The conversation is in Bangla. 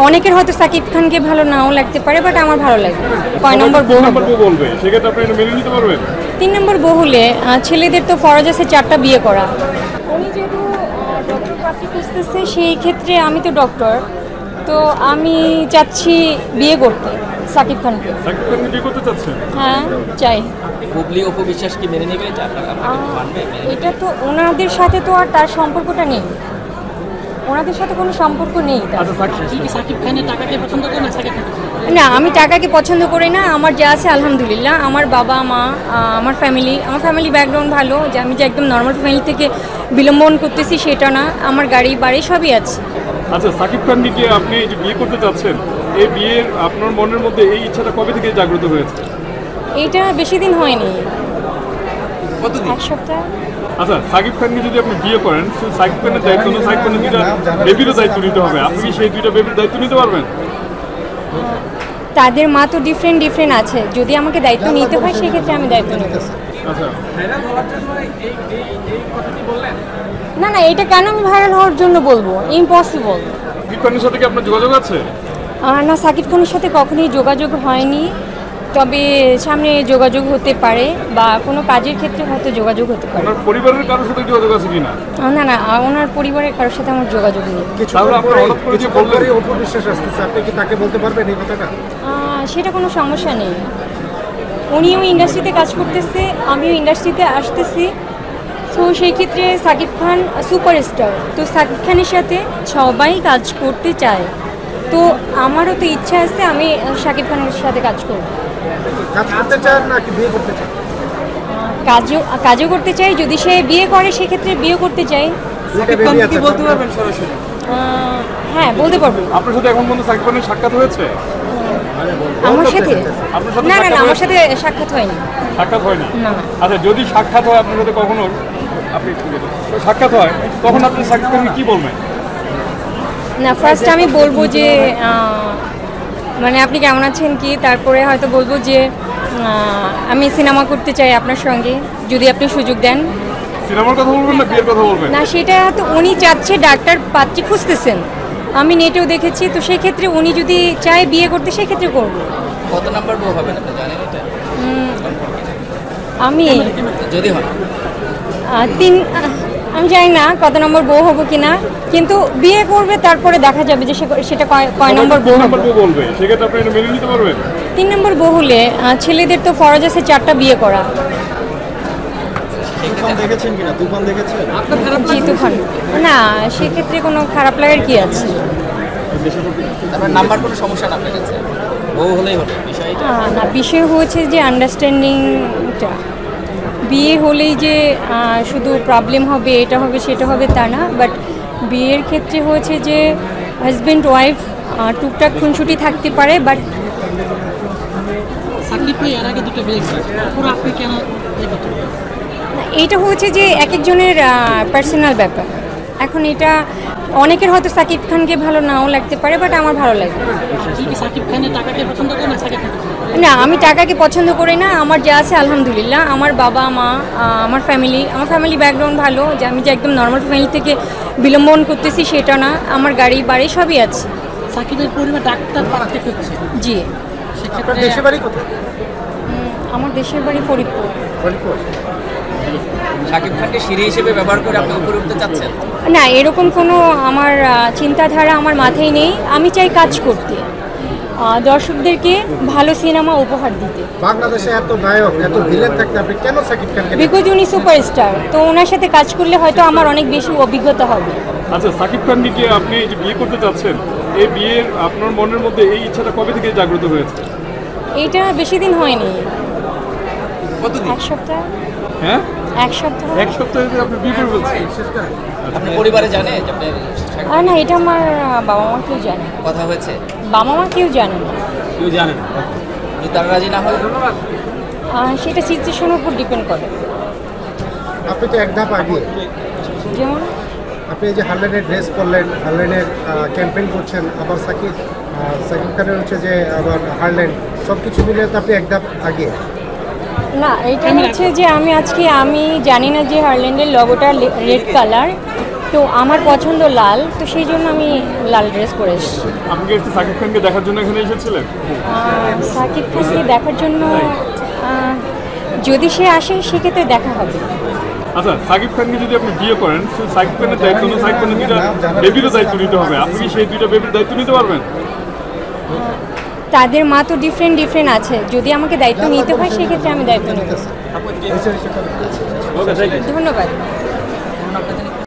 অনেকের হয়তো সাকিব খানকে ভালো নাও লাগতে পারে, বাট আমার ভালো লাগে। কয় নম্বর বউ বলবে সেক্ষেত্রে আপনি এটা মেনে নিতে পারবেন? 3 নম্বর বউ হলে ছেলেদের তো ফরজ আছে 4টা বিয়ে করা। উনি যেহেতু ডক্টর পাত্রী খুঁজতেছে, সেই ক্ষেত্রে আমি তো ডক্টর, তো আমি চাচ্ছি বিয়ে করতে সাকিব খানকে। সাকিব খানকে বিয়ে করতে চাচ্ছেন? হ্যাঁ, চাই। বুবলি অপু বিশ্বাস কি মেনে নেবে? এটা তো ওনাদের সাথে তো আর তার সম্পর্কটা নেই, ওনাদের সাথে কোনো সম্পর্ক নেই তার। সাকিব খানের টাকাকে পছন্দ করে না সাকিব খান? না, আমি টাকাকে পছন্দ করি না। আমার যা আছে আলহামদুলিল্লাহ, আমার বাবা মা, আমার ফ্যামিলি ব্যাকগ্রাউন্ড ভালো, যে আমি যে একদম নর্মাল ফ্যামিলি থেকে বিলম্বন করতেছি সেটা না, আমার গাড়ি বাড়ি সবই আছে। আচ্ছা, সাকিব খানকে কি আপনি যে বিয়ে করতে চাচ্ছেন, এই বিয়ের আপনার মনের মধ্যে এই ইচ্ছাটা কবে থেকে জাগ্রত হয়েছে? এইটা বেশি দিন হয়নি, কতদিন? 1 সপ্তাহ। আচ্ছা, সাকিব খানকে যদি আপনি বিয়ে করেন, সাকিব খানের দায়িত্ব না, সাকিব খানের 2টা বেবিরও দায়িত্ব নিতে হবে। আপনি কি সেই 2টা বেবির দায়িত্ব নিতে পারবেন? তাদের মা তো ডিফারেন্ট আছে, যদি আমাকে দায়িত্ব নিতে হয় সেক্ষেত্রে আমি দায়িত্ব নেব। আচ্ছা, না না, এটা কেন আমি ভাইরাল হওয়ার জন্য বলবো? ইম্পসিবল। সাকিব খানের সাথে কি আপনার যোগাযোগ আছে? না, সাকিব খানের সাথে কখনোই যোগাযোগ হয়নি, তবে সামনে যোগাযোগ হতে পারে বা কোনো কাজের ক্ষেত্রে হয়তো যোগাযোগ হতে পারে। আপনার পরিবারের কারোর সাথে যোগাযোগ আছে কিনা? না না, ওনার পরিবারের কারোর সাথে আমার যোগাযোগ নেই। তাহলে আপনার হঠাৎ করে যে বললেন অপু বিশ্বাস আসতেছে, আপনি কি তাকে বলতে পারবেন এই কথাটা? সেটা কোনো সমস্যা নেই। উনিও ইন্ডাস্ট্রিতে কাজ করতেছে, আমিও ইন্ডাস্ট্রিতে আসতেছি, সো সেই ক্ষেত্রে সাকিব খান সুপারস্টার, তো সাকিব খানের সাথে সবাই কাজ করতে চায়, তো আমারও তো ইচ্ছা আছে আমি সাকিব খানের সাথে কাজ করব। কাজ করতে চান নাকি বিয়ে করতে চান? কাজও করতে চাই, যদি সে বিয়ে করে সেক্ষেত্রে বিয়ে করতে চাই। সাকিব খান কি বলতে পারবেন সরাসরি? হ্যাঁ, বলতে পারবো। আপনার সাথে এখন পর্যন্ত সাকিব খানের সাক্ষাৎ হয়েছে? আমার সাথে? আপনার সাথে না না না, সাক্ষাৎ আমার হয়েছে? সাথে সাক্ষাৎ হয়নি। সাক্ষাৎ হয়নি? না না। আচ্ছা, যদি সাক্ষাৎ হয় আপনার সাথে কখনো, আপনি সাক্ষাৎ হয় তখন আপনি সাকিব খানকে কি বলবেন? না, ফার্স্ট আমি বলবো যে মানে আপনি কেমন আছেন কি, তারপরে হয়তো বলবো যে আমি সিনেমা করতে চাই আপনার সঙ্গে, যদি আপনি সুযোগ দেন। সিনেমার কথা বলবেন না বিয়ের কথা বলবেন? না, সেটা তো উনি চাচ্ছে, ডাক্তার পাত্রী খুঁজতেছেন, আমি নেটেও দেখেছি, তো সেই ক্ষেত্রে উনি যদি চায় বিয়ে করতে সেক্ষেত্রে করবো। কত নাম্বার বউ হবেন আপনি জানেন এটা? আমি যদি হয় 3, আমি জানি না কত নম্বর বউ হবো কিনা, কিন্তু বিয়ে করবে, তারপরে দেখা যাবে যে সেটা কয় নম্বর বউ হবে। বলবে সেক্ষেত্রে আপনি এটা মেনে নিতে পারবেন? 3 নম্বর বউ হলে ছেলেদের তো ফরজ আছে 4টা বিয়ে করা। দেখেছেন কিনা? তুফান দেখেছেন? আপনার খারাপ জি, তুফান। না, সেক্ষেত্রে কোনো খারাপ লাগার কি আছে? আপনার নাম্বার কোনো সমস্যা না আপনার কাছে? বউ হলেই হলো বিষয়টা? না, বিষয় হচ্ছে যে আন্ডারস্ট্যান্ডিংটা, বিয়ে হলেই যে শুধু প্রবলেম হবে, এটা হবে সেটা হবে তা না, বাট বিয়ের ক্ষেত্রে হয়েছে যে হাজব্যান্ড ওয়াইফ টুকটাক খুনসুটি থাকতে পারে, বাট সাকিব ভাই এর আগে 2টা বিয়ে করেছেন, পুরো আপনি কেন এইটা হচ্ছে যে এক একজনের পার্সোনাল ব্যাপার। এখন এটা অনেকের হয়তো সাকিব খানকে ভালো নাও লাগতে পারে, বাট আমার ভালো লাগে। সাকিব খানের টাকাকে পছন্দ করে না সাকিব খান? না, আমি টাকাকে পছন্দ করি না। আমার যা আছে আলহামদুলিল্লাহ, আমার বাবা মা, আমার ফ্যামিলি ব্যাকগ্রাউন্ড ভালো, যে আমি যে একদম নর্মাল ফ্যামিলি থেকে বিলম্বন করতেছি সেটা না, আমার গাড়ি বাড়ি সবই আছে। সাকিবের পরিবার ডাক্তার পাত্রী খুঁজছে। জি। আপনার দেশের বাড়ি কোথায়? আমার দেশের বাড়ি ফরিদপুর। ফরিদপুর। সাকিব খানকে সিঁড়ি হিসেবে ব্যবহার করে আপনি উপরে উঠতে চাচ্ছেন? না, এরকম কোনো আমার চিন্তাধারা আমার মাথায় নেই। আমি চাই কাজ করতে, দর্শকদেরকে ভালো সিনেমা উপহার দিতে। বাংলাদেশে এত নায়ক, এত ভিলেন থাকতে আপনি কেন সাকিব খানকে? বিকজ উনি সুপারস্টার, তো ওনার সাথে কাজ করলে হয়তো আমার অনেক বেশি অভিজ্ঞতা হবে। আচ্ছা, সাকিব খানকে কি আপনি যে বিয়ে করতে চাচ্ছেন, এই বিয়ের আপনার মনের মধ্যে এই ইচ্ছাটা কবে থেকে জাগ্রত হয়েছে? এইটা বেশি দিন হয়নি, কতদিন? 1 সপ্তাহ। হ্যাঁ, 1 সপ্তাহ। 1 সপ্তাহে আপনি বিয়ে করে ফেলছেন? আপনার পরিবারে জানে যে আপনি না, এটা আমার বাবা মা কেউ জানে না। কথা হয়েছে? বাবা মা কেউ জানে না। কেউ জানেন? যদি তারা রাজি না হয়? সেটা সিচুয়েশনের উপর ডিপেন্ড করে। আপনি তো এক ধাপ আগে, যেমন আপনি এই যে হারলেনের ড্রেস পরলেন, হারলেনের ক্যাম্পেইন করছেন, আবার সাকিব খানের হচ্ছে যে আবার হারলেন, সব কিছু মিলে তো আপনি এক ধাপ আগে। না, এটা হচ্ছে যে আমি জানি না যে হারল্যান্ডের লোগোটা রেড কালার, তো আমার পছন্দ লাল, তো সেই জন্য আমি লাল ড্রেস পরে এসেছি। আপনি কি সাকিব খানকে দেখার জন্য এখানে এসেছিলেন? সাকিব খানকে দেখার জন্য যদি সে আসে সেক্ষেত্রে দেখা হবে। আচ্ছা, সাকিব খানকে যদি আপনি বিয়ে করেন, শুধু সাকিব খানের দায়িত্ব না, সাকিব খানের দুইটা বেবিরও দায়িত্ব নিতে হবে। আপনি কি সেই দুইটা বেবির দায়িত্ব নিতে পারবেন? তাদের মা তো ডিফারেন্ট আছে, যদি আমাকে দায়িত্ব নিতে হয় সেক্ষেত্রে আমি দায়িত্ব নেব। ওকে, থ্যাংক ইউ। ধন্যবাদ।